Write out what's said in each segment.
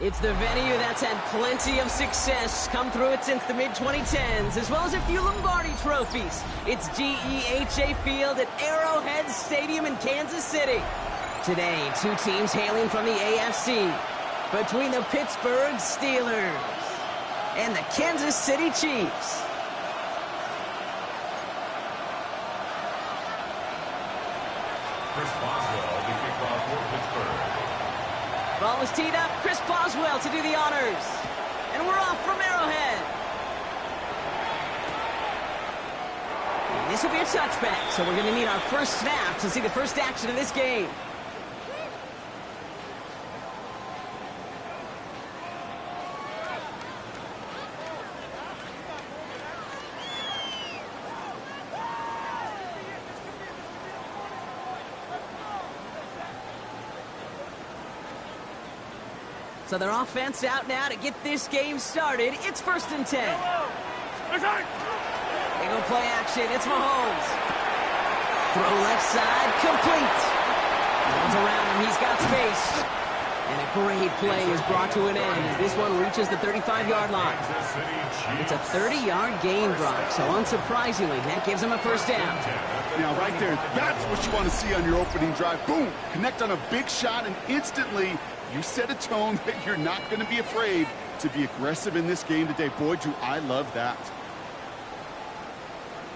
It's the venue that's had plenty of success come through it since the mid-2010s, as well as a few Lombardi trophies. It's GEHA Field at Arrowhead Stadium in Kansas City. Today, two teams hailing from the AFC, between the Pittsburgh Steelers and the Kansas City Chiefs. Chris Boswell, the kickoff for Pittsburgh. Ball is teed up. Chris Boswell to do the honors. And we're off from Arrowhead. And this will be a touchback, so we're going to need our first snap to see the first action of this game. So their offense out now to get this game started. It's 1st and 10. They go play action. It's Mahomes. Throw left side, complete. Runs around him. He's got space. And a great play is brought to an end as this one reaches the 35-yard line. It's a 30-yard gain, Brock, so unsurprisingly, that gives him a first down. Now, right there, that's what you want to see on your opening drive. Boom! Connect on a big shot, and instantly, you set a tone that you're not going to be afraid to be aggressive in this game today. Boy, do I love that.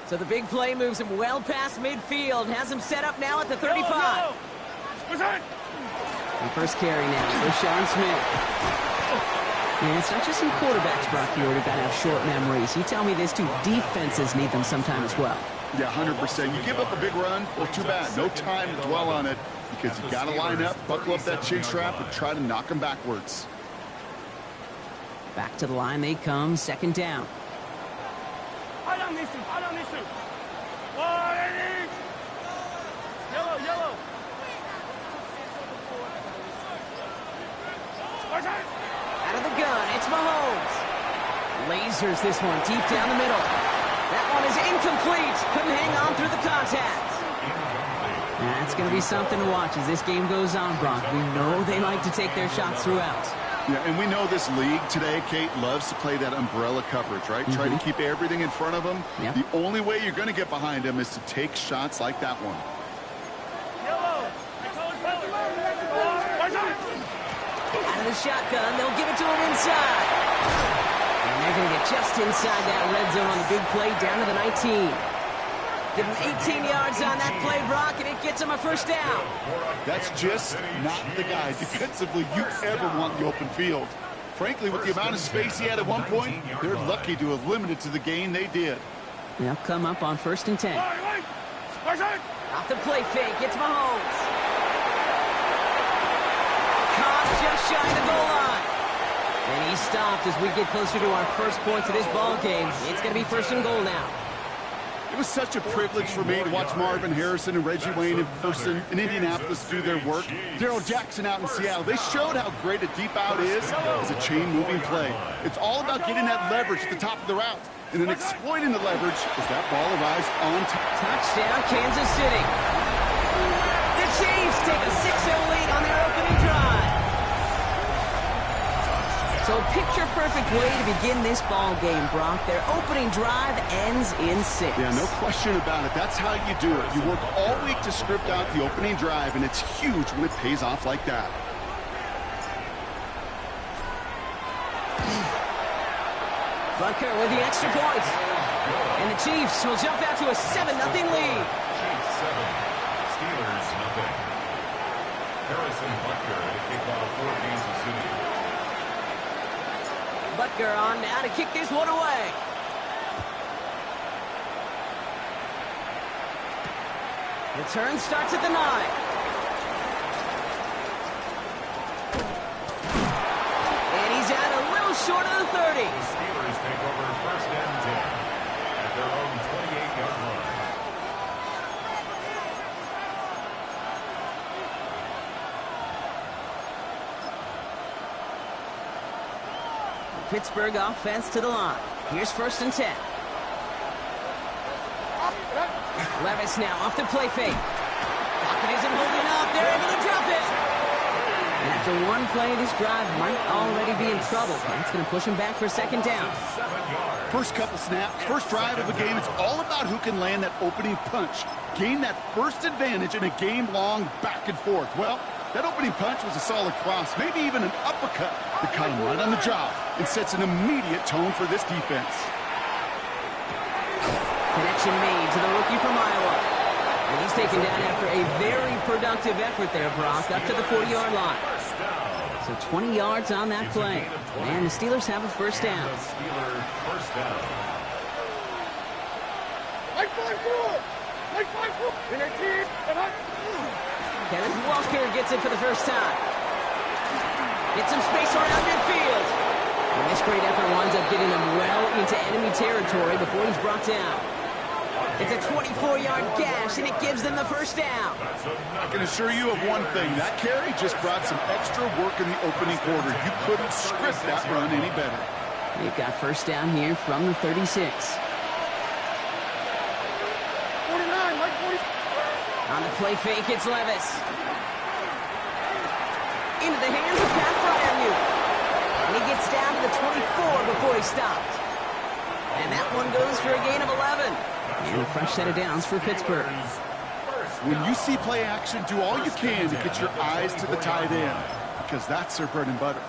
So the big play moves him well past midfield, has him set up now at the 35. And first carry now for Sean Smith. And it's not just some quarterbacks, Brock, you already got to have short memories. You tell me this too, defenses need them sometimes as well. Yeah, 100%. You give up a big run, well, too bad. No time to dwell on it because you got to line up, buckle up that chin strap, and try to knock them backwards. Back to the line they come, 2nd down. Yellow. Out of the gun, it's Mahomes. Lasers this one deep down the middle. That one is incomplete. Couldn't hang on through the contact. That's going to be something to watch as this game goes on, Brock. We know they like to take their shots throughout. Yeah, and we know this league today, Kate, loves to play that umbrella coverage, right? Try to keep everything in front of them. Yep. The only way you're going to get behind them is to take shots like that one. Out of the shotgun, they'll give it to him inside. And they're going to get just inside that red zone on the big play down to the 19. Give him 18 yards on that play, Brock, and it gets him a first down. That's just not the guy defensively you ever want in the open field. Frankly, with the amount of space he had at one point, they're lucky to have limited to the gain they did. They'll come up on 1st and 10. Off the play fake, it's Mahomes. Caught just shy of the goal line. And he stopped as we get closer to our first points of this ball game. It's going to be 1st and goal now. It was such a privilege for me to watch Marvin Harrison and Reggie Wayne in person in Indianapolis do their work. Daryl Jackson out in Seattle. They showed how great a deep out is as a chain-moving play. It's all about getting that leverage at the top of the route and then exploiting the leverage as that ball arrives on top. Touchdown, Kansas City. The Chiefs take a 6-0 lead on their opening drive. So picture-perfect way to begin this ball game, Brock. Their opening drive ends in 6. Yeah, no question about it. That's how you do it. You work all week to script out the opening drive, and it's huge when it pays off like that. Butker with the extra point. And the Chiefs will jump out to a 7-0 lead. Chiefs 7, Steelers 0. Harrison Butker to kick off for Kansas City. Butker on now to kick this one away. Return starts at the 9. And he's out a little short of the 30. The Steelers take over first and 10 at their own 28-yard line. Pittsburgh offense to the line. Here's first and 10. Levis now off the play fake. Pocket isn't holding up. They're able to drop it. And after one play, this drive might already be in trouble. That's going to push him back for second down. First couple snaps, first drive of a game, it's all about who can land that opening punch. Gain that first advantage in a game-long back and forth. Well, that opening punch was a solid cross, maybe even an uppercut that caught him right on the job and sets an immediate tone for this defense. Connection made to the rookie from Iowa. And he's taken down after a very productive effort there, Brock, up to the 40-yard line. So 20 yards on that play. And the Steelers have a first down. Kenneth Walker gets it for the first time. Gets some space around midfield. And this great effort winds up getting him well into enemy territory before he's brought down. It's a 24-yard gash, and it gives them the first down. I can assure you of one thing. That carry just brought some extra work in the opening quarter. You couldn't script that run any better. They've got first down here from the 36. 49, like 40. On the play fake, it's Levis. Into the hands of Pat Fryermuth. And he gets down to the 24 before he stopped. And that one goes for a gain of 11. And a fresh set of downs for Pittsburgh. When you see play action, do all you can to get your eyes to the tight end, because that's their bread and butter.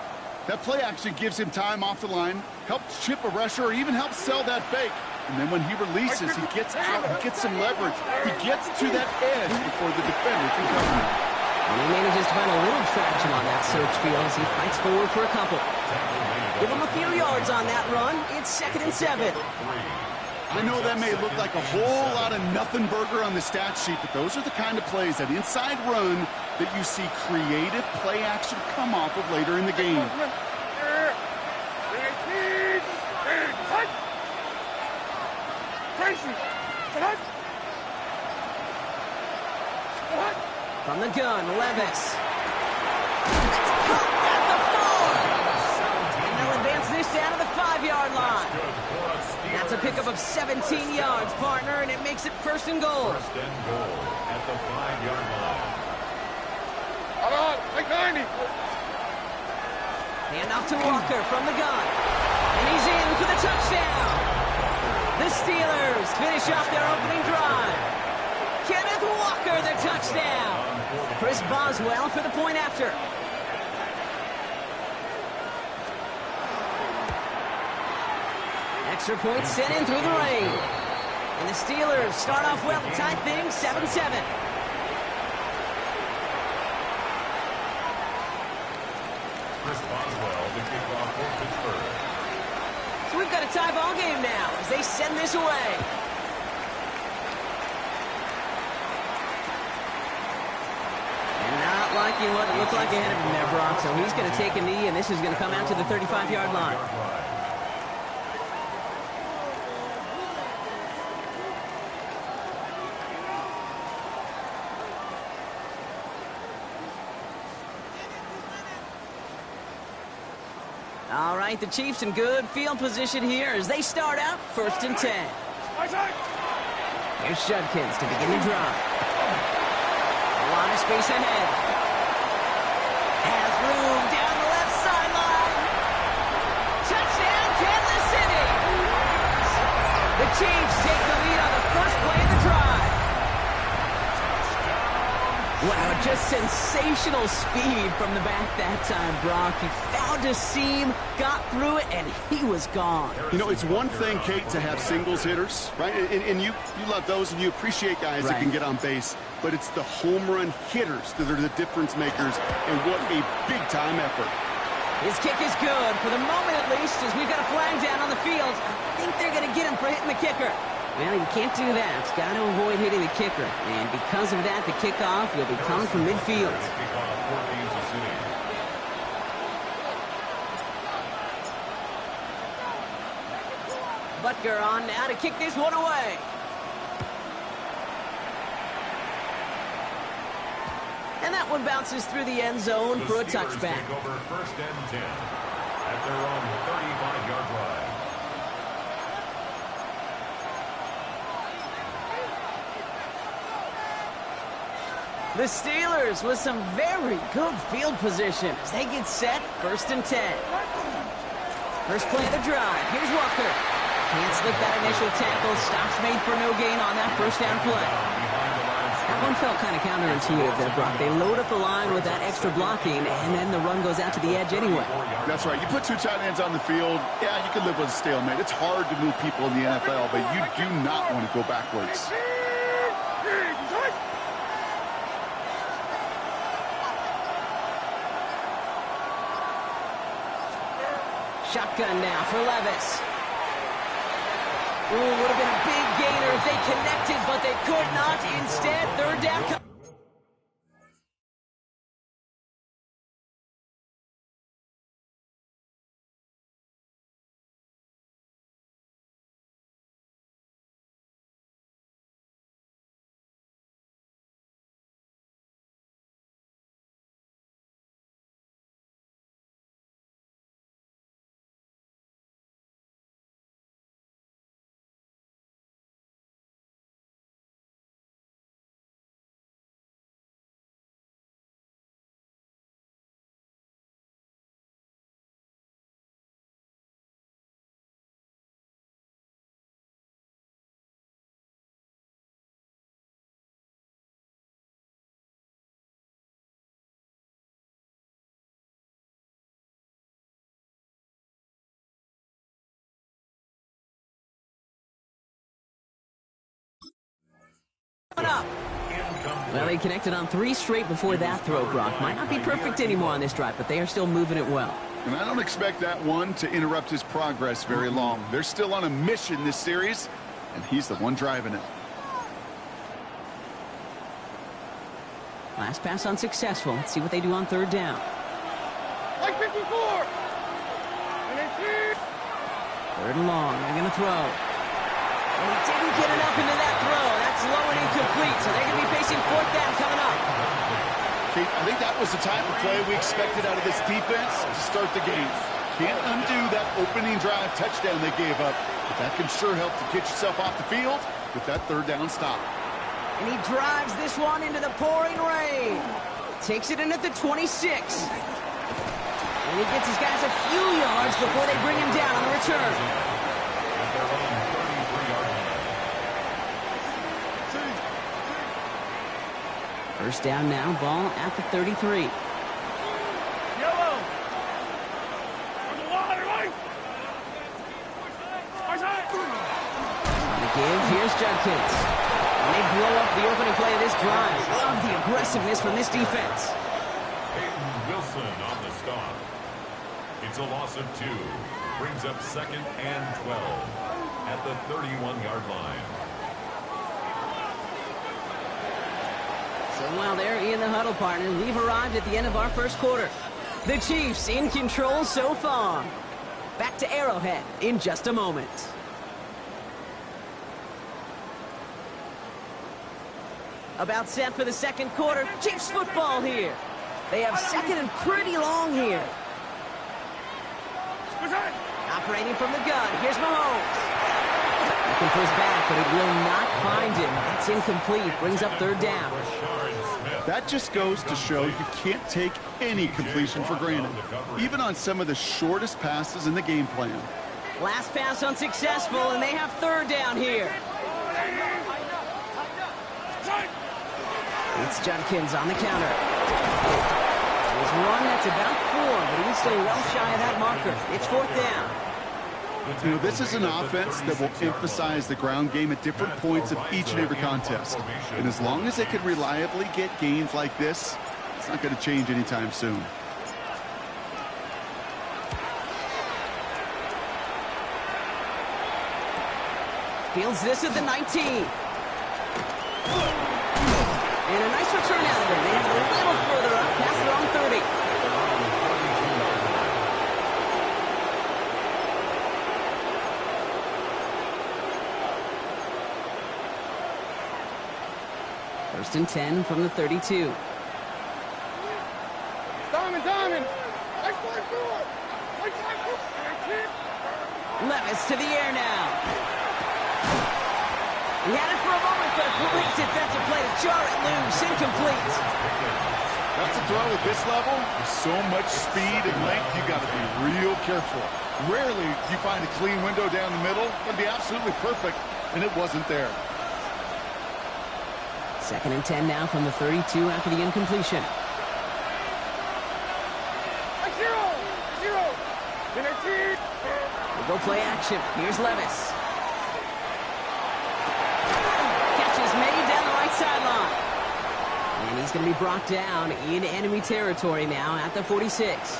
That play action gives him time off the line, helps chip a rusher, or even helps sell that fake. And then when he releases, he gets out, he gets some leverage. He gets to that edge before the defender can cover him. And he manages to find a little traction on that search field as he fights forward for a couple. Give him a few yards on that run. It's second and 7. I know that may look like a whole lot of nothing burger on the stat sheet, but those are the kind of plays, that inside run, that you see creative play action come off of later in the game. From the gun, Levis. That's caught at the 4. And they'll advance this down to the 5-yard line. That's a pickup of 17 yards, partner, and it makes it first and goal. First and goal at the 5-yard line. Hold on, like 90. Hand off to Walker from the gun. And he's in for the touchdown. The Steelers finish off their opening drive. Kenneth Walker, the touchdown. Chris Boswell for the point after. Extra point sent in through the rain. And the Steelers start off well to tie things 7-7. Chris Boswell, the kickoff for Pittsburgh. So we've got a tie ball game now as they send this away. And not liking what it looked like ahead of him there, Brock. So he's going to take a knee, and this is going to come out to the 35-yard line. All right, the Chiefs in good field position here as they start out first and 10. Here's Judkins to begin the drive. A lot of space ahead. Has room down the left sideline. Touchdown, Kansas City. The Chiefs take the lead on the first play of the drive. Wow, just sensational speed from the back that time, Brock. He found a seam, got through it, and he was gone. You know, it's one thing, Kate, to have singles hitters, right? And you love those, and you appreciate guys that can get on base. But it's the home run hitters that are the difference makers, and what a big-time effort. His kick is good, for the moment at least, as we've got a flag down on the field. I think they're going to get him for hitting the kicker. Well, you can't do that. Got to avoid hitting the kicker. And because of that, the kickoff will be coming from midfield. Butker on now to kick this one away. And that one bounces through the end zone for a touchback. Take over 1st and 10 at their own 35-yard line. The Steelers with some very good field position as they get set, 1st and 10. First play of the drive. Here's Walker. Can't slip that initial tackle. Stops made for no gain on that first down play. That one felt kind of counterintuitive there, Brock. They load up the line with that extra blocking, and then the run goes out to the edge anyway. That's right. You put two tight ends on the field, yeah, you can live with a stalemate. It's hard to move people in the NFL, but you do not want to go backwards. Shotgun now for Levis. Ooh, would have been a big gainer if they connected, but they could not. Instead, 3rd down. Up. Well, they connected on 3 straight before that throw, Brock. Might not be perfect anymore on this drive, but they are still moving it well. And I don't expect that one to interrupt his progress very long. They're still on a mission this series, and he's the one driving it. Last pass unsuccessful. Let's see what they do on 3rd down. Like 54. And it's here. 3rd and long. They're going to throw. And he didn't get enough into that throw. That's low and incomplete, so they're going to be facing 4th down coming up. Kate, I think that was the type of play we expected out of this defense to start the game. Can't undo that opening drive touchdown they gave up, but that can sure help to get yourself off the field with that 3rd down stop. And he drives this one into the pouring rain. Takes it in at the 26. And he gets his guys a few yards before they bring him down on the return. First down now, ball at the 33. Yellow. On the water, right? On the give, here's Judkins. And they blow up the opening play of this drive. Love the aggressiveness from this defense. Peyton Wilson on the stop. It's a loss of 2. Brings up 2nd and 12 at the 31-yard line. So while they're in the huddle, partner, we've arrived at the end of our first quarter. The Chiefs in control so far. Back to Arrowhead in just a moment. About set for the 2nd quarter. Chiefs football here. They have 2nd and pretty long here. Operating from the gun. Here's Mahomes. Looking for his back, but it will not find him. It's incomplete. Brings up 3rd down. That just goes to show you can't take any completion for granted, even on some of the shortest passes in the game plan. Last pass unsuccessful, and they have 3rd down here. It's Judkins on the counter. There's one that's about 4, but he's still well shy of that marker. It's 4th down. You know, this is an offense that will emphasize the ground game at different points of each and every contest. And as long as they can reliably get gains like this, it's not going to change anytime soon. Fields this at the 19. And a nice return out of it. They have it a little further up, past their own 30. First and 10 from the 32. Diamond. Levis to the air now. He had it for a moment, but a great defensive play to jar it loose. Incomplete. That's a throw at this level. With so much speed and length, you got to be real careful. Rarely do you find a clean window down the middle. It'd be absolutely perfect, and it wasn't there. Second and 10 now from the 32 after the incompletion. We'll go play action. Here's Levis. Catch is made down the right sideline. And he's going to be brought down in enemy territory now at the 46.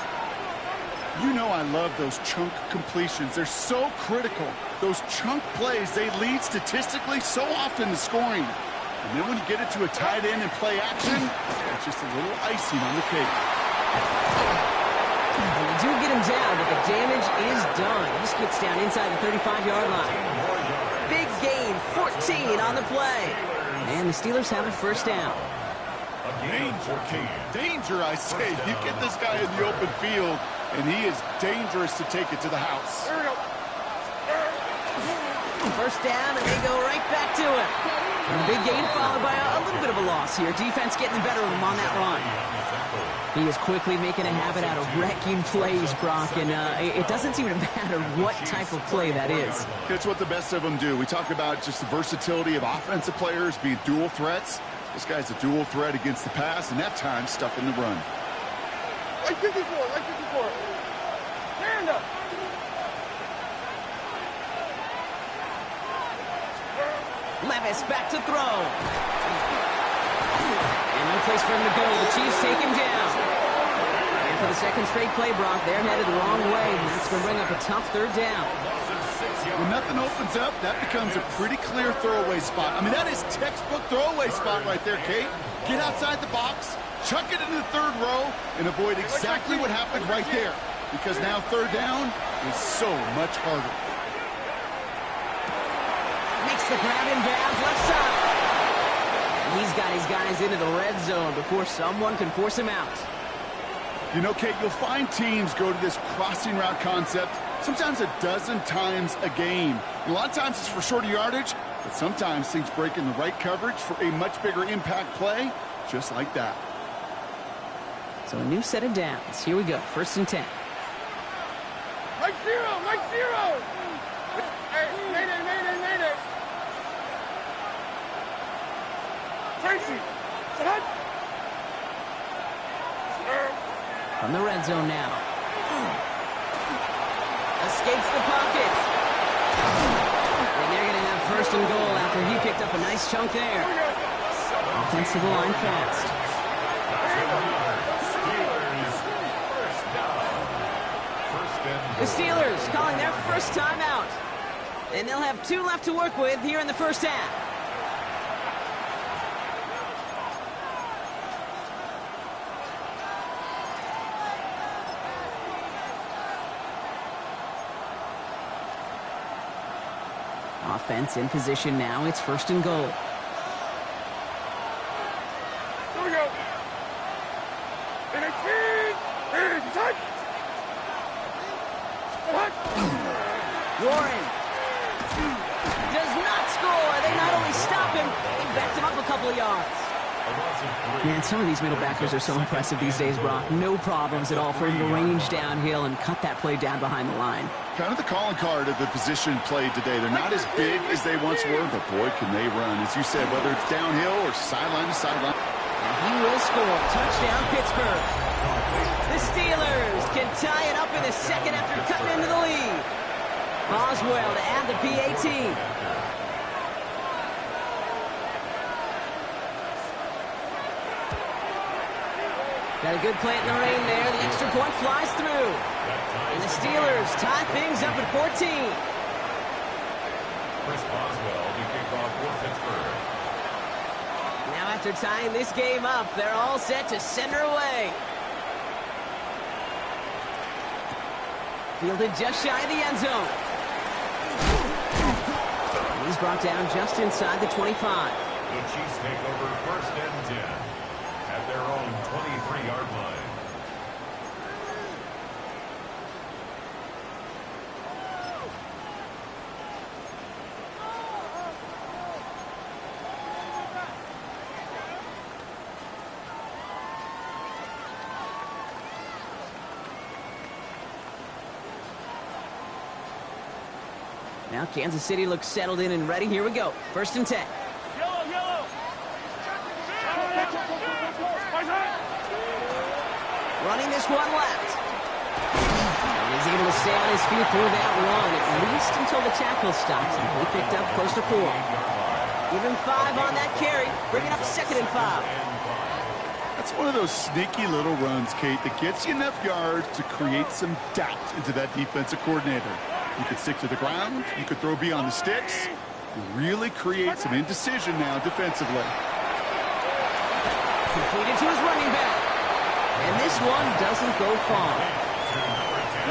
You know I love those chunk completions. They're so critical. Those chunk plays, they lead statistically so often to scoring. And then when you get it to a tight end and play action, it's just a little icing on the cake. And they do get him down, but the damage is done. He skips down inside the 35-yard line. Big gain, 14 on the play. And the Steelers have a first down. Danger, I say. You get this guy in the open field, and he is dangerous to take it to the house. First down, and they go right back to him. And a big gain followed by a little bit of a loss here. Defense getting the better of him on that run. He is quickly making a habit out of wrecking plays, Brock, and it doesn't seem to matter what type of play that is. It's what the best of them do. We talk about just the versatility of offensive players being dual threats. This guy's a dual threat against the pass, and that time stuffing the run. Like 54. Stand up. Levis back to throw. And no place for him to go. The Chiefs take him down. And for the second straight play, Brock, they're headed the wrong way. And that's going to bring up a tough third down. When nothing opens up, that becomes a pretty clear throwaway spot. I mean, that is textbook throwaway spot right there, Kate. Get outside the box, chuck it into the third row, and avoid exactly what happened right there. Because now third down is so much harder. Makes the grab in bounds, left side. He's got his guys into the red zone before someone can force him out. You know, Kate, you'll find teams go to this crossing route concept sometimes a dozen times a game. A lot of times it's for shorter yardage, but sometimes things break in the right coverage for a much bigger impact play, just like that. So a new set of downs. Here we go, first and 10. Mike zero. Hey, Mayday. Tracy. From the red zone now. Escapes the pocket. And they're going to have first and goal after he picked up a nice chunk there. Offensive line fast. The Steelers calling their first timeout. And they'll have 2 left to work with here in the first half. Offense in position now. It's first and goal. Here we go. Warren does not score. They not only stop him, they backed him up a couple of yards. Man, some of these middle backers are so impressive these days, Brock. No problems at all for him to range downhill and cut that play down behind the line. Kind of the calling card of the position played today. They're not as big as they once were, but boy, can they run. As you said, whether it's downhill or sideline to sideline. And he will score. Touchdown, Pittsburgh. The Steelers can tie it up in the second after cutting into the lead. Boswell to add the PAT. Got a good plant in the rain there. The extra point flies through. And the Steelers tie things up at 14. Chris Boswell to kick off for Pittsburgh. Now after tying this game up, they're all set to send her away. Fielded just shy of the end zone. And he's brought down just inside the 25. The Chiefs take over 1st and 10 at their own 23-yard line. Now Kansas City looks settled in and ready. Here we go. 1st and 10. Yellow. Running this one left. And he's able to stay on his feet through that run, at least until the tackle stops. And he picked up close to 4. Give him 5 on that carry. Bringing up 2nd and 5. That's one of those sneaky little runs, Kate, that gets you enough yards to create some doubt into that defensive coordinator. You could stick to the ground. You could throw beyond the sticks. Really create some indecision now defensively. Completed to his running back. And this one doesn't go far.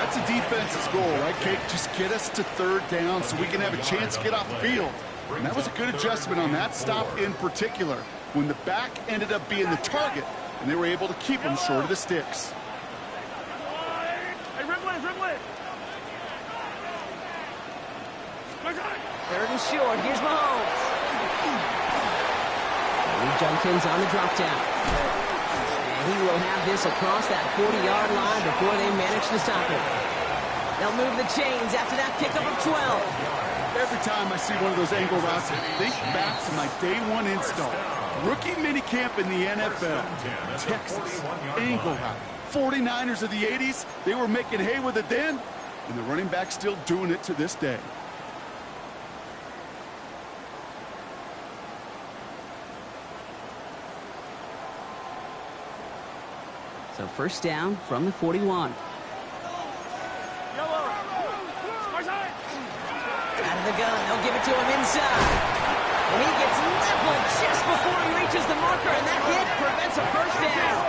That's a defense's goal, right, Kate? Just get us to 3rd down so we can have a chance to get off the field. And that was a good adjustment on that stop in particular, when the back ended up being the target, and they were able to keep him short of the sticks. Hey, Rimley. 3rd and short. Here's Mahomes. Lee Junkins on the drop down. And he will have this across that 40-yard line before they manage to stop him. They'll move the chains after that pickup of 12. Every time I see one of those angle routes, I think back to my day 1 install. Rookie minicamp in the NFL. Texas, angle route. 49ers of the 80s, they were making hay with it then, and the running back's still doing it to this day. So 1st down from the 41. Out of the gun, they'll give it to him inside. And he gets leveled just before he reaches the marker, and that hit prevents a 1st down.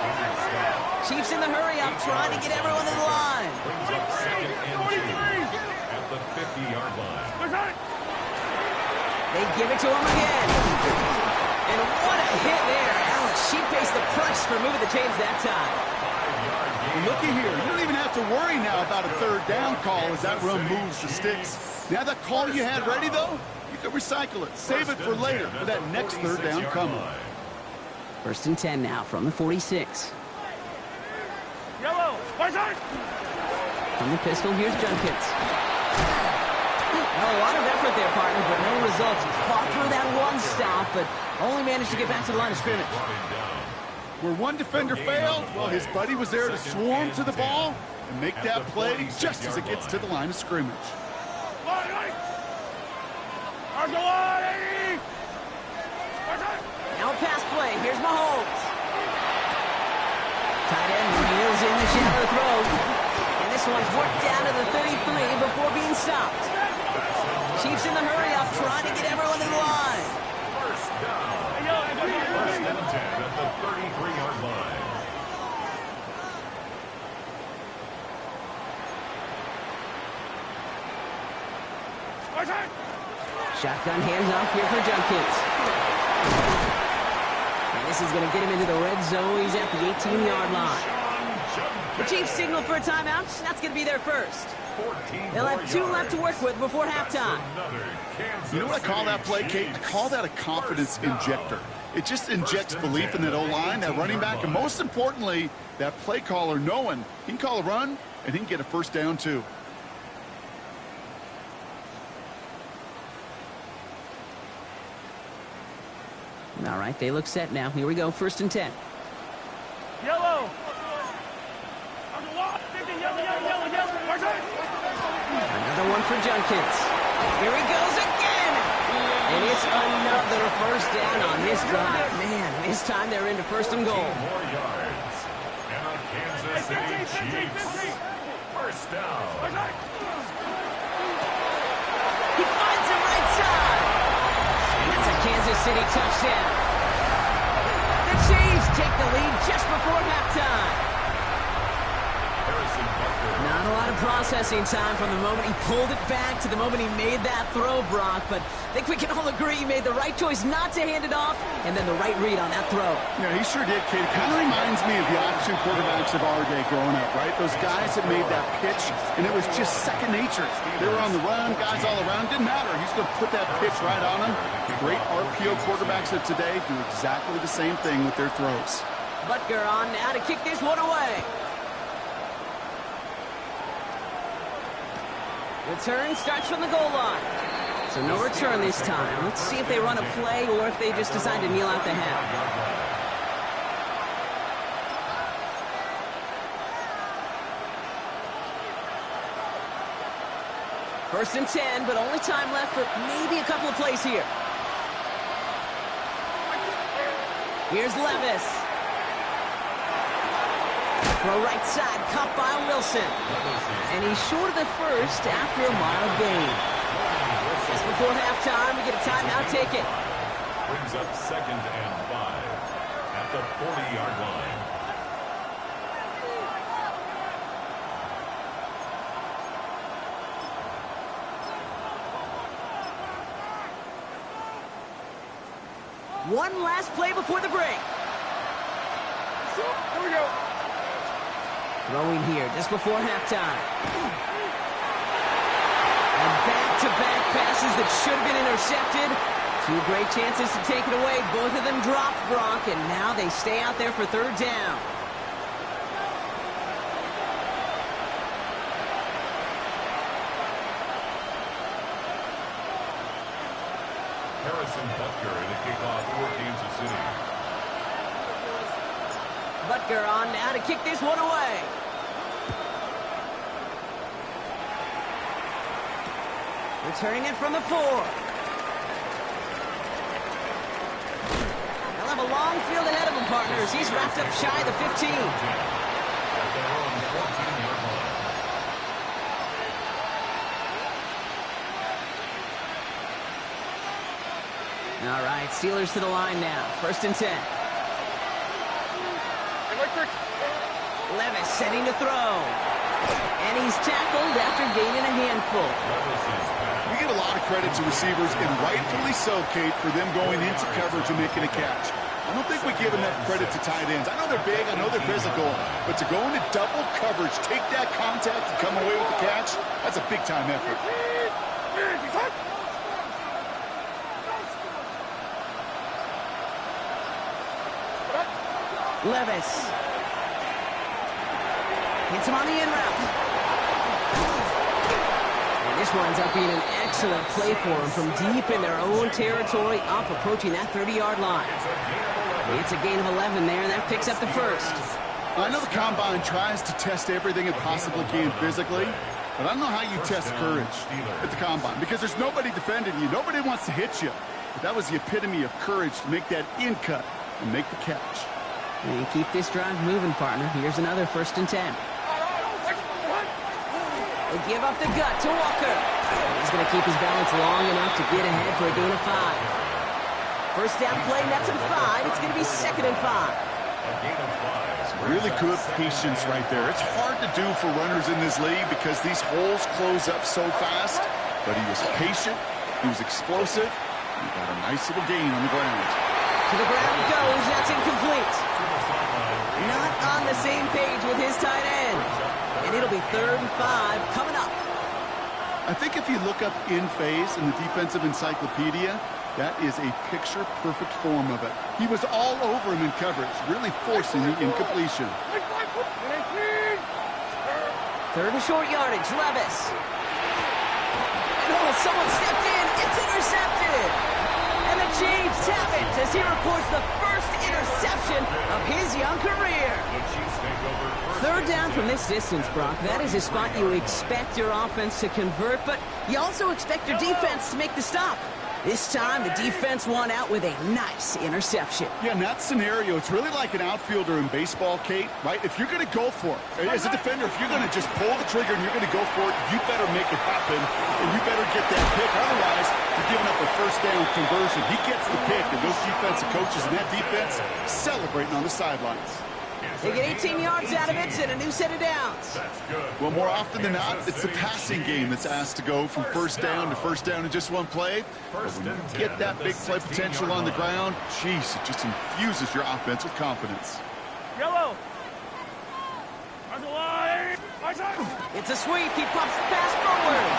Chiefs in the hurry up, trying to get everyone in the line. Brings up 2nd and 2 at the 50-yard line. They give it to him again. And what a hit there. Alex, she faced the price for moving the chains that time. Looky here, you don't even have to worry now about a 3rd down call as that run moves the sticks. Now that call you had ready, though, you can recycle it. Save it for later for that next 3rd down coming. 1st and 10 now from the 46. Yellow. From the pistol, here's Junkins. Well, a lot of effort there, partner, but no results. He fought through that one stop, but only managed to get back to the line of scrimmage. Where one defender failed, well, his buddy was there to swarm to the ball and make that play just as it gets to the line of scrimmage. Now a pass play. Here's Mahomes. Tight end reels in the shallow throw. And this one's worked down to the 33 before being stopped. Chiefs in the hurry up, trying to get everyone in the line. 1st down. 1st and 10 at the 33-yard line. Shotgun handoff here for Junkins. And this is going to get him into the red zone. He's at the 18-yard line. The Chiefs signal for a timeout. That's going to be their first. They'll have 2 left to work with before halftime. You know what I call that play, Kate? I call that a confidence injector. It just injects belief in that O-line, that running back, and most importantly, that play caller knowing he can call a run and he can get a 1st down too. All right, they look set now. Here we go, 1st and 10. Yellow. Another one for Junkins. Here he goes again. And it's another 1st down on this drive. Man, this time they're into 1st and goal. 2 more yards. And the Kansas City Chiefs. 1st down. He finds him right side. And that's a Kansas City touchdown. The Chiefs take the lead just before halftime. Not a lot of processing time from the moment he pulled it back to the moment he made that throw, Brock. But I think we can all agree he made the right choice not to hand it off, and then the right read on that throw. Yeah, he sure did, kid. Kind of reminds me of the option quarterbacks of our day growing up, right? Those guys that made that pitch, and it was just second nature. They were on the run, guys all around. Didn't matter. He's going to put that pitch right on him. The great RPO quarterbacks of today do exactly the same thing with their throws. Butker on now to kick this one away. Return starts from the goal line. So no return this time. Let's see if they run a play or if they just decide to kneel out the half. First and 10, but only time left for maybe a couple of plays here. Here's Levis. Throw right side, caught by Wilson. And he's short of the first after a mile gain. Just before halftime, we get a timeout, take it. Brings up 2nd and 5 at the 40-yard line. One last play before the break. Here we go. Throwing here just before halftime. And back-to-back passes that should have been intercepted. Two great chances to take it away. Both of them dropped, Brock, and now they stay out there for third down. Harrison Butker in a kickoff for Kansas City. Butker on now to kick this one away. Returning it from the 4. They'll have a long field ahead of him, partners. He's wrapped up shy of the 15. At their own 14-yard line. All right, Steelers to the line now. First and 10. Levis setting to throw. And he's tackled after gaining a handful. We get a lot of credit to receivers, and rightfully so, Kate, for them going into coverage and making a catch. I don't think we give enough credit to tight ends. I know they're big, I know they're physical, but to go into double coverage, take that contact and come away with the catch, that's a big-time effort. Levis. Hits him on the in route. And this winds up being an excellent play for him from deep in their own territory, up approaching that 30-yard line. It's a gain of 11 there, and that picks up the first. I know the Combine tries to test everything it possibly can physically, but I don't know how you test courage at the Combine, because there's nobody defending you. Nobody wants to hit you. But that was the epitome of courage to make that in cut and make the catch. And keep this drive moving, partner. Here's another first and 10. They give up the gut to Walker. He's going to keep his balance long enough to get ahead for a gain of 5. First down play, nets him 5. It's going to be 2nd and 5. Really good patience right there. It's hard to do for runners in this league because these holes close up so fast. But he was patient. He was explosive. He got a nice little gain on the ground. To the ground goes. That's incomplete. Not on the same page with his tight end. And it'll be 3rd and 5 coming up. I think if you look up in phase in the defensive encyclopedia, that is a picture-perfect form of it. He was all over him in coverage, really forcing the incompletion. 3rd and short yardage, Levis. And someone stepped in. It's intercepted. And the Chiefs tap it as he reports the first interception of his young career. 3rd down from this distance, Brock. That is a spot you expect your offense to convert, but you also expect your defense to make the stop. This time, the defense won out with a nice interception. Yeah, in that scenario, it's really like an outfielder in baseball, Kate, right? If you're going to go for it, as a defender, if you're going to just pull the trigger and you're going to go for it, you better make it happen, and you better get that pick. Otherwise, you're giving up a first down conversion. He gets the pick, and those defensive coaches and that defense celebrating on the sidelines. They get 18 yards out of it and a new set of downs. Well, more often than not, it's the passing game that's asked to go from first down in just one play. But when you get that big play potential on the ground, geez, it just infuses your offense with confidence. Yellow. On the line. It's a sweep. He pops the pass forward.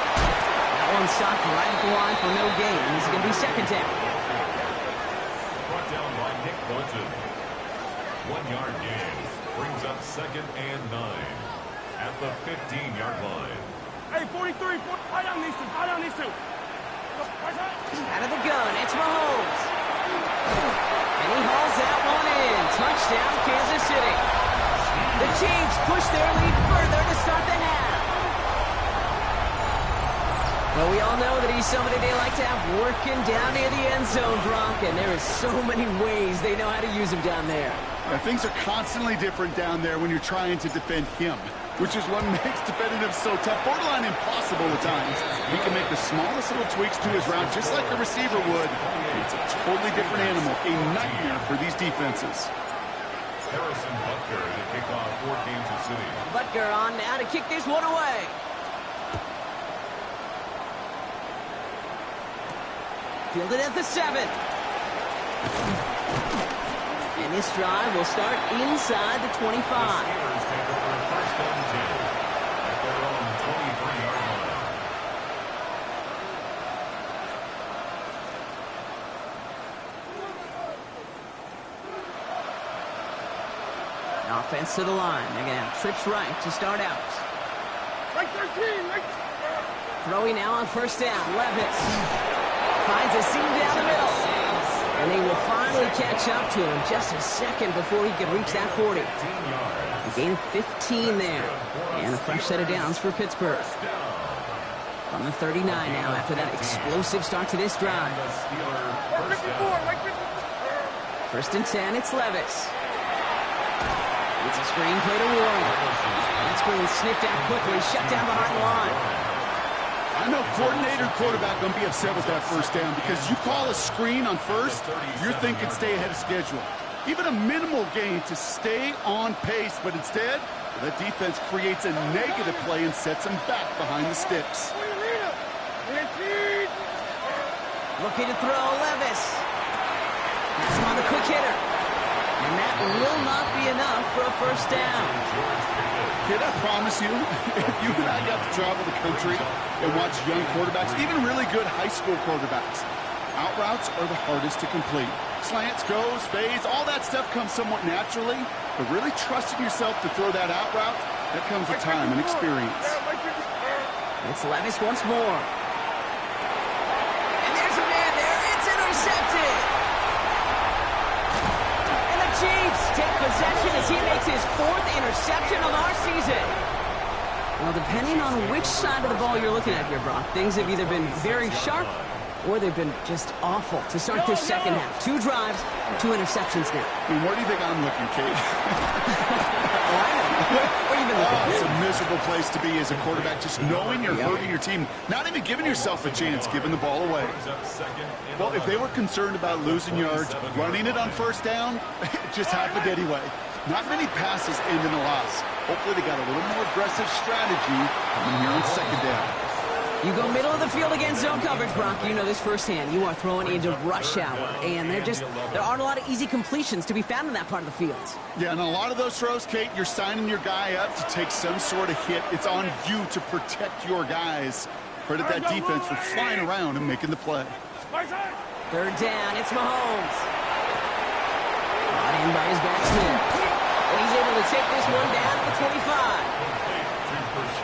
That one stopped right at the line for no gain. It's going to be second down. Brought down by Nick Thornton. 1 yard gain. Brings up second and 9 at the 15-yard line. Hey, 43. High down these two. High down these two. Out of the gun, it's Mahomes. And he hauls that one in. Touchdown, Kansas City. The Chiefs push their lead further to start the half. Well, we all know that he's somebody they like to have working down near the end zone, Gronk, and there is so many ways they know how to use him down there. Yeah, things are constantly different down there when you're trying to defend him, which is what makes defending him so tough, borderline impossible at times. He can make the smallest little tweaks to his route, just like the receiver would. It's a totally different animal, a nightmare for these defenses. Harrison Butker to kick off for Kansas City. Butker on now to kick this one away. Fielded at the 7. And this drive will start inside the 25. Steelers take over first and 10 at their own 23-yard line. Offense to the line. They're going to have trips right to start out. Right 13. Right. Throwing now on first down. Levis finds a seam down the middle. And they will finally catch up to him just a second before he can reach that 40. A gain of 15 there. And a fresh set of downs for Pittsburgh. On the 39 now after that explosive start to this drive. First and 10, it's Levis. It's a screen play to Warren. That screen sniffed out quickly, shut down behind the line. I know coordinator quarterback going to be upset with that first down because you call a screen on first, you're thinking stay ahead of schedule. Even a minimal gain to stay on pace, but instead, the defense creates a negative play and sets him back behind the sticks. Looking to throw, Levis. That's him on the quick hitter. And that will not be enough for a first down. Kid, I promise you, if you and I got to travel the country and watch young quarterbacks, even really good high school quarterbacks, out routes are the hardest to complete. Slants, goes, fades, all that stuff comes somewhat naturally, but really trusting yourself to throw that out route, that comes with time and experience. It's Levis once more. And there's a man there. It's intercepted. And the Chiefs take possession as he makes his 4th interception of our season. Well, depending on which side of the ball you're looking at here, Brock, things have either been very sharp or they've been just awful to start this second half. 2 drives, 2 interceptions now. I mean, where do you think I'm looking, Kate? Oh, I know. Where you been looking? It's a miserable place to be as a quarterback, just knowing you're hurting your team, not even giving yourself a chance, giving the ball away. Well, if they were concerned about losing yards, running it on first down, it just happened anyway. Not many passes end in a loss. Hopefully they got a little more aggressive strategy coming here on second down. You go middle of the field against zone coverage, Brock. You know this firsthand. You are throwing into rush hour, and there aren't a lot of easy completions to be found in that part of the field. Yeah, and a lot of those throws, Kate, you're signing your guy up to take some sort of hit. It's on you to protect your guys. Credit that defense for flying around and making the play. 3rd down, it's Mahomes. Brought in by his backsman. And he's able to take this one down to the 25.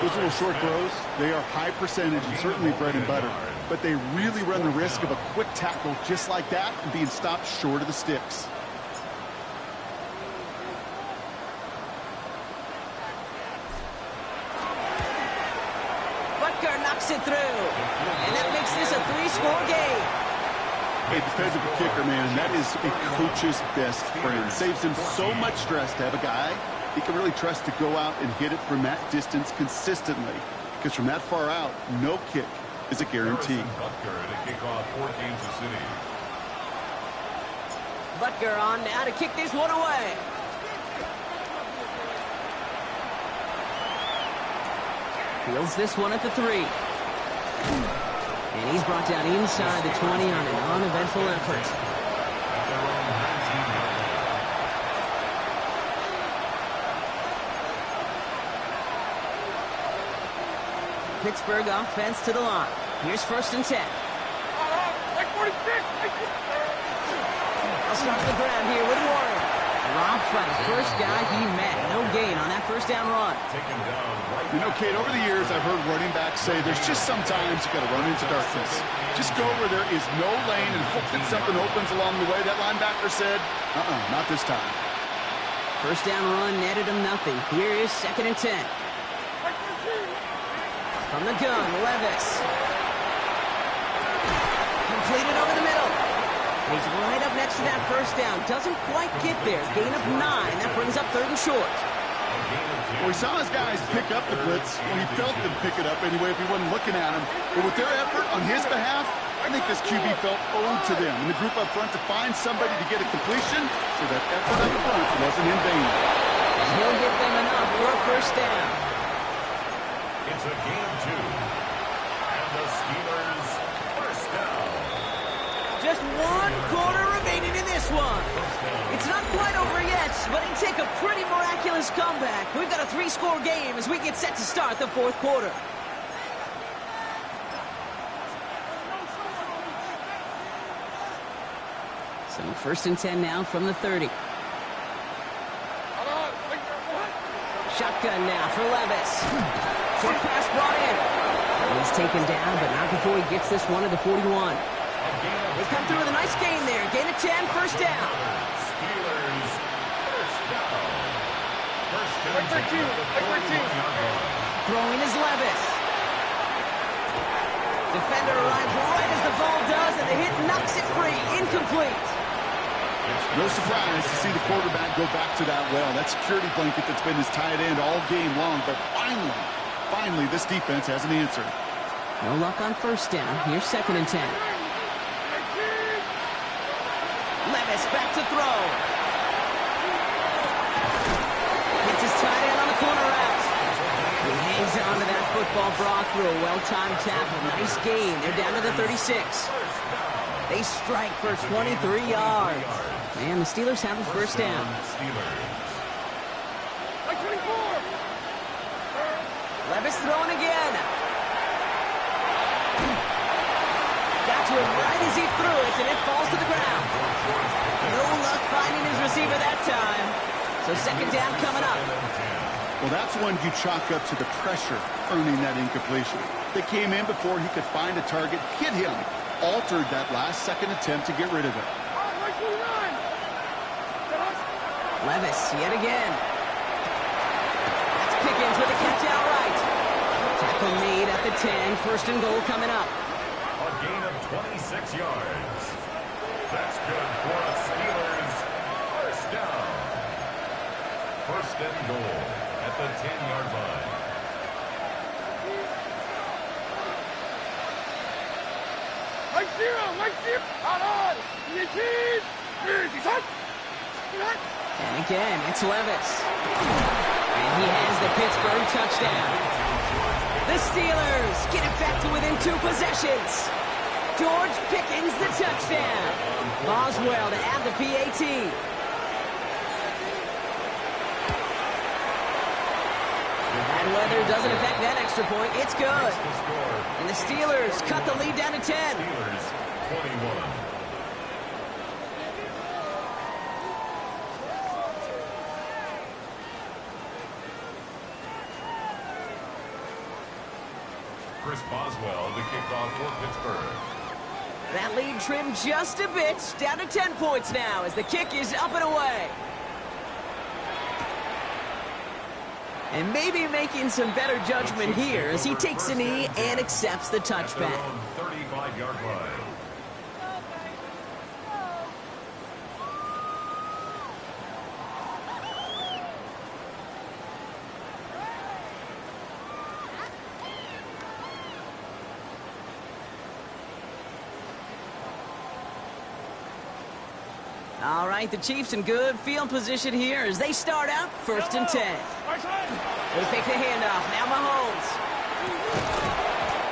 Those little short throws, they are high percentage and certainly bread and butter. But they really run the risk of a quick tackle just like that and being stopped short of the sticks. Butker knocks it through. And that makes this a 3-score game. A dependable kicker, man, and that is a coach's best friend. Saves him so much stress to have a guy he can really trust to go out and hit it from that distance consistently. Because from that far out, no kick is a guarantee. Butker to kick off for Kansas City. Butker on now to kick this one away. Fields this one at the 3. And he's brought down inside the 20 on an uneventful effort. Pittsburgh offense to the line. Here's 1st and 10. Like 46. I'll start on the ground here with Warren. Dropped by the first guy he met. No gain on that 1st down run. Taken down right. You know, Kate, over the years, I've heard running backs say there's just sometimes you got to run into darkness. Just go where there is no lane and hope that something opens along the way. That linebacker said, not this time. 1st down run netted him nothing. Here is 2nd and 10. From the gun, Levis. Completed over the middle. He's right up next to that 1st down. Doesn't quite get there. Gain of 9. That brings up 3rd and short. Well, he saw his guys pick up the blitz when he felt them pick it up anyway if he wasn't looking at him. But with their effort on his behalf, I think this QB felt owed to them. And the group up front to find somebody to get a completion so that effort up front wasn't in vain. And he'll get them enough for a 1st down. It's a gain of 2. And the Steelers 1st down. Just 1 quarter remaining in this one. It's not quite over yet, but it take a pretty miraculous comeback. We've got a 3-score game as we get set to start the 4th quarter. So 1st and 10 now from the 30. Shotgun now for Levis. Short pass brought in. He's taken down, but not before he gets this one to the 41. They come through with a nice gain there. Gain of 10, 1st down. Steelers 1st down. 1st Like 13. Throwing is Levis. Defender arrives right as the ball does, and the hit knocks it free. Incomplete. No surprise to see the quarterback go back to that well. That security blanket that's been his tight end all game long. But finally, this defense has an answer. No luck on 1st down. Here's 2nd and 10. Levis back to throw. Hits his tight end on the corner route. He hangs on to that football brought through a well-timed tackle. Nice gain. They're down to the 36. They strike for 23 yards. And the Steelers have a 1st down. Like 24. Levis throwing again. Got to him right as he threw it, and it falls to the ground. No luck finding his receiver that time. So 2nd down coming up. Well, that's one you chalk up to the pressure earning that incompletion. They came in before he could find a target, hit him, altered that last 2nd attempt to get rid of it. Levis yet again. That's Pickens with a catch outright. Tackle made at the 10. 1st and goal coming up. A gain of 26 yards. That's good for the Steelers. 1st down. 1st and goal at the 10-yard line. Like 0. Out on. And again, it's Levis. And he has the Pittsburgh touchdown. The Steelers get it back to within 2 possessions. George Pickens the touchdown. Boswell to add the PAT. Bad weather doesn't affect that extra point. It's good. And the Steelers cut the lead down to 10. Steelers 21. Chris Boswell to kick off for Pittsburgh. That lead trimmed just a bit, down to 10 points now as the kick is up and away. And maybe making some better judgment here as he takes a knee and accepts the touchback. 35-yard line. All right, the Chiefs in good field position here as they start out 1st and 10. They fake the handoff. Now Mahomes.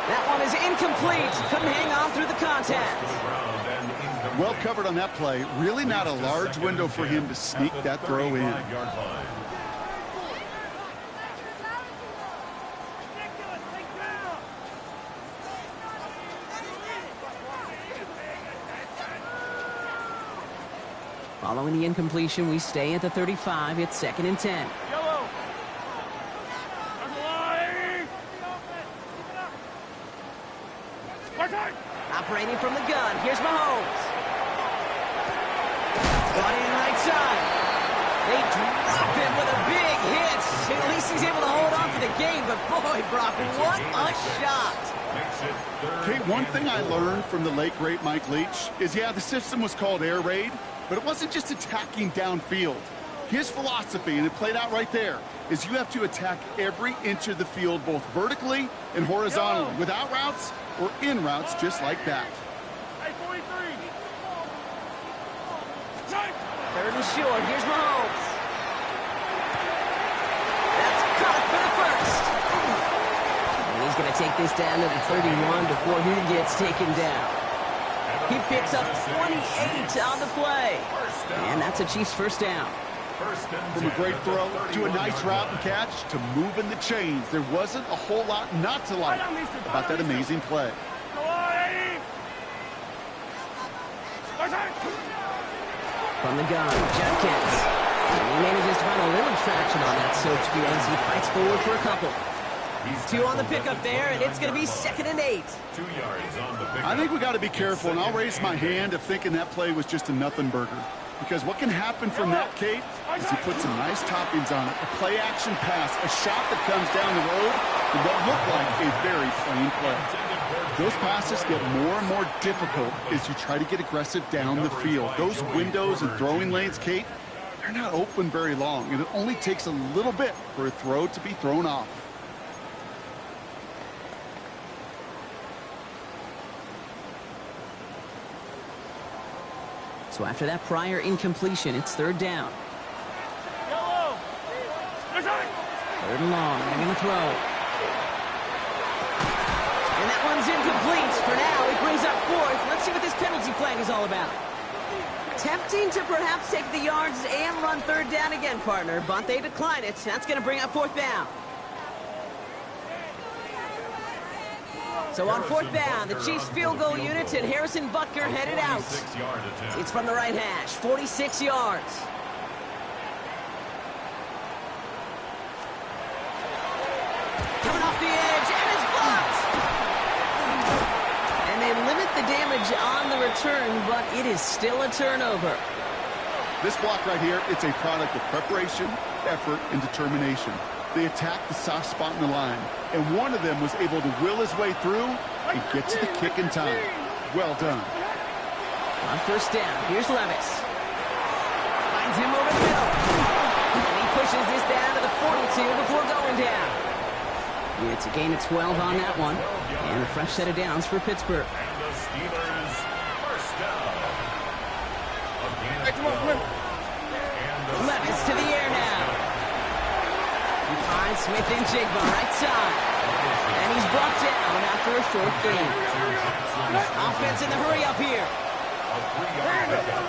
That one is incomplete. Couldn't hang on through the contact. Well covered on that play. Really not a large window for him to sneak that throw in. Following the incompletion, we stay at the 35. It's 2nd and 10. Yellow. Operating from the gun. Here's Mahomes. Brought in right side. They drop him with a big hit. At least he's able to hold on for the game. But boy, Brock, what a shot. Okay, one thing I learned from the late, great Mike Leach is, yeah, the system was called air raid, but it wasn't just attacking downfield. His philosophy, and it played out right there, is you have to attack every inch of the field, both vertically and horizontally, without routes or in routes just like that. Hey, 43. 3rd and short. Here's Mahomes. That's caught for the first. And he's going to take this down to the 31 before he gets taken down. He picks up 28 on the play. And that's a Chiefs first down. From a great throw to a nice route and catch to moving the chains, there wasn't a whole lot not to like about that amazing play. From the gun, Jenkins. And he manages to find a little traction on that search field as he fights forward for a couple. 2 on the pickup there, and it's going to be 2nd and 8. 2 yards on the pickup. I think we got to be careful, and I'll raise my hand of thinking that play was just a nothing burger. Because what can happen from that, Kate, is he puts some nice toppings on it. A play-action pass, a shot that comes down the road, and what looked like a very plain play. Those passes get more and more difficult as you try to get aggressive down the field. Those windows and throwing lanes, Kate, they're not open very long, and it only takes a little bit for a throw to be thrown off. So after that prior incompletion, it's 3rd down. Yellow. 3rd and long. They're going to throw. And that one's incomplete. For now, it brings up 4th. Let's see what this penalty flag is all about. Tempting to perhaps take the yards and run 3rd down again, partner, but they decline it. That's going to bring up 4th down. So on 4th down, the Chiefs field goal unit and Harrison Butker headed out. It's from the right hash, 46 yards. Coming off the edge, and it's blocked. And they limit the damage on the return, but it is still a turnover. This block right here, it's a product of preparation, effort, and determination. They attacked the soft spot in the line, and one of them was able to will his way through and get to the kick in time. Well done. On 1st down, here's Levis. Finds him over the middle. And he pushes this down to the 42 before going down. It's a gain of 12 on that one. And a fresh set of downs for Pittsburgh. And the Steelers first down. Hey, come on, come on. Levis to the air now. He finds Smith and Jigba right side. And he's brought down after a short gain. Offense in the hurry up here. A 3-yard pickup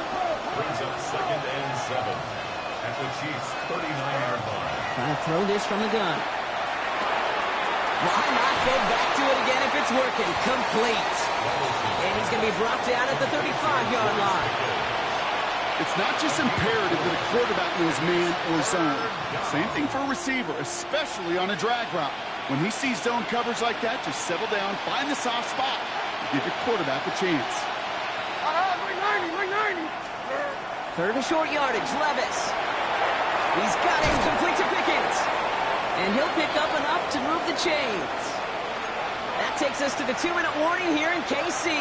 brings up 2nd and 7 at the Chiefs' 39-yard line. Trying to throw this from the gun. Why not go back to it again if it's working? Complete. And he's going to be brought down at the 35-yard line. It's not just imperative that a quarterback knows man or zone. Same thing for a receiver, especially on a drag route. When he sees zone coverage like that, just settle down, find the soft spot, and give your quarterback a chance. Like 90. 3rd and short yardage, Levis. He's got it, complete to Pickens. And he'll pick up enough to move the chains. That takes us to the 2-minute warning here in KC.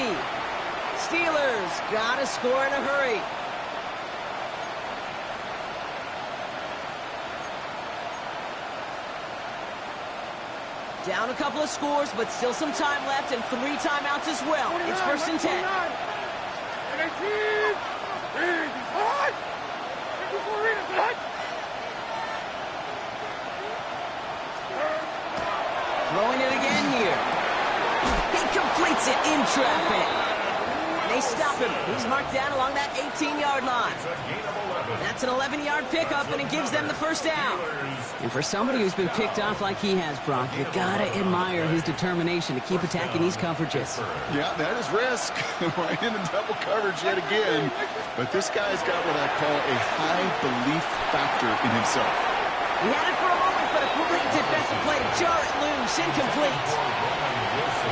Steelers gotta score in a hurry. Down a couple of scores, but still some time left and 3 timeouts as well. It's 1st and 10. He's marked down along that 18-yard line. It's a gain of 11. That's an 11-yard pickup, and it gives them the first down. And for somebody who's been picked off like he has, Brock, you gotta admire his determination to keep attacking these coverages. Yeah, that is risk. Right in the double coverage yet again. But this guy's got what I call a high belief factor in himself. He had it for a moment, but a great defensive play to jar it loose, incomplete.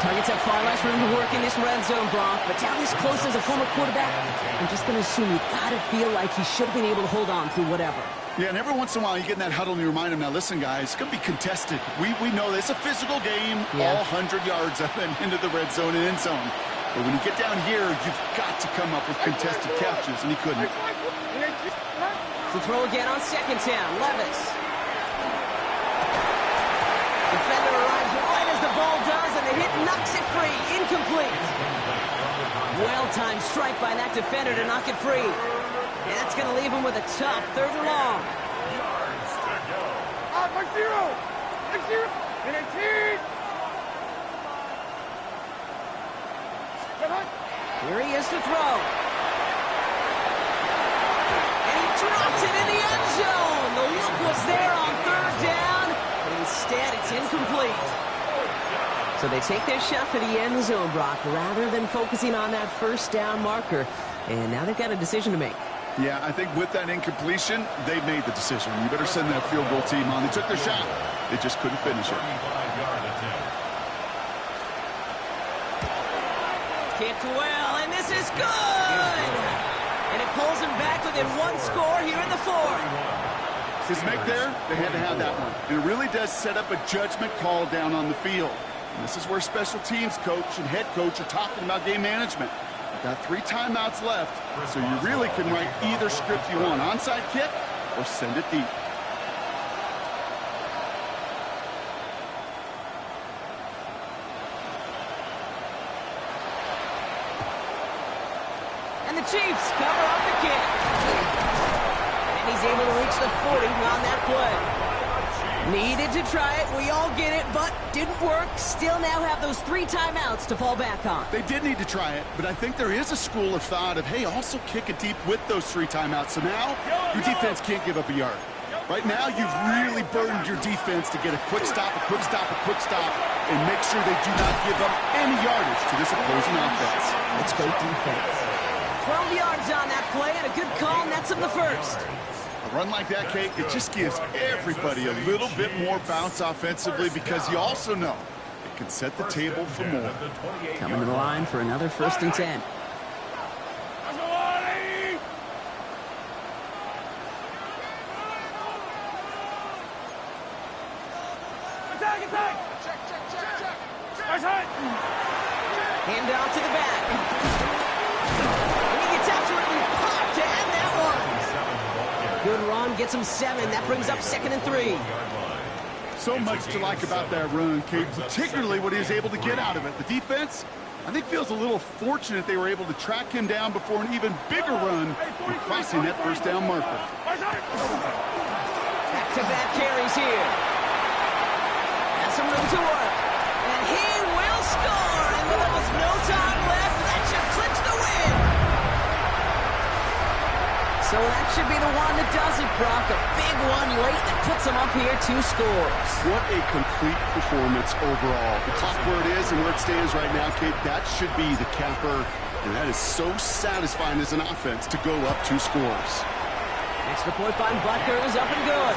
Targets have far less room to work in this red zone, Brock, but down this close as a former quarterback, I'm just going to assume you got to feel like he should have been able to hold on through whatever. Yeah, and every once in a while you get in that huddle and you remind him, now listen, guys, it's going to be contested. We know this. It's a physical game, all 100 yards up and into the red zone and end zone. But when you get down here, you've got to come up with contested catches, and he couldn't. To throw again on second down, Levis. Defender arrives right as the ball does, and the hit knocks it free. Incomplete. Well-timed strike by that defender to knock it free. And that's going to leave him with a tough 3rd and long. Yards to go. Mark zero. Mark zero. And 18. Here he is to throw. And he drops it in the end zone. The look was there on 3rd down. Instead, it's incomplete. So they take their shot for the end zone, Brock, rather than focusing on that first down marker. And now they've got a decision to make. Yeah, I think with that incompletion, they made the decision. You better send that field goal team on. They took their shot. They just couldn't finish it. 35-yard attempt. Kicked well, and this is good! And it pulls him back within 1 score here in the 4th. His make there, they had to have that one. And it really does set up a judgment call down on the field. And this is where special teams coach and head coach are talking about game management. You've got 3 timeouts left, so you really can write either script you want. Onside kick or send it deep. And the Chiefs cover up the kick. And he's able to reach the 40 on that play. Needed to try it, we all get it, but didn't work. Still now have those 3 timeouts to fall back on. They did need to try it, but I think there is a school of thought of, hey, also kick it deep with those 3 timeouts. So now your defense can't give up a yard. Right now, you've really burdened your defense to get a quick stop, a quick stop, a quick stop, and make sure they do not give up any yardage to this opposing offense. Let's go defense. 12 yards on that play, and a good call nets him the first. A run like that, Kate, it just gives everybody a little bit more bounce offensively because you also know it can set the table for more. Coming to the line for another 1st and 10. Hand off to the back. And he gets absolutely popped to end that one. Good run, gets him 7. That brings up 2nd and 3. So much to like about that run, Kate, particularly what he was able to get out of it. The defense, I think, feels a little fortunate they were able to track him down before an even bigger run and crossing that first down marker. Back-to-back carries here. Has some room to work. And he will score. And with almost no time left, that should clinch the win. So that should be the one that does it, Brock. A big one late that puts him up here 2 scores. What a complete performance overall. The clock where it is and where it stands right now, Kate, that should be the capper. And that is so satisfying as an offense to go up 2 scores. Extra point by Butker is up and good.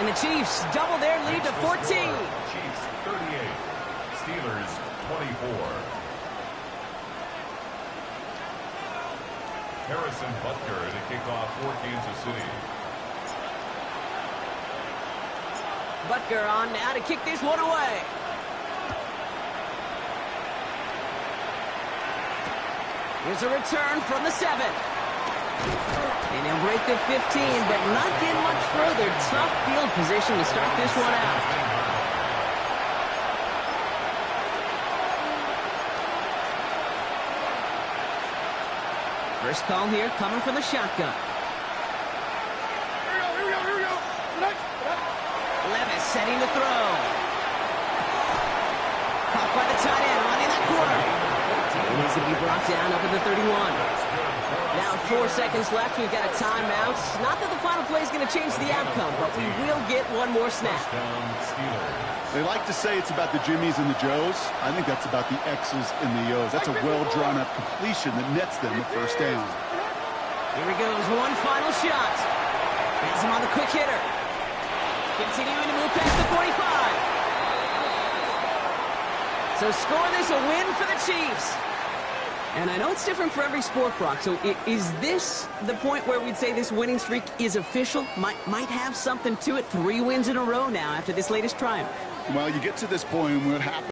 And the Chiefs double their lead to 14. Chiefs 38, Steelers 24. Harrison Butker to kick off for Kansas City. Butker on now to kick this one away. Here's a return from the 7. And he'll break the 15, but not get much further. Tough field position to start this one out. First call here coming from the shotgun. Here we go. Levis setting to throw. Caught by the tight end, running that corner. And he's going to be brought down up at the 31. Now 4 seconds left. We've got a timeout. Not that the final play is going to change the outcome, but we will get one more snap. They like to say it's about the Jimmies and the Joes. I think that's about the X's and the O's. That's a well-drawn-up completion that nets them a first down. Here he goes. One final shot. Has him on the quick hitter. Continuing to move past the 45. So scoreless, a win for the Chiefs. And I know it's different for every sport, Brock. So is this the point where we'd say this winning streak is official? Might have something to it. 3 wins in a row now after this latest triumph. Well, you get to this point, and what happens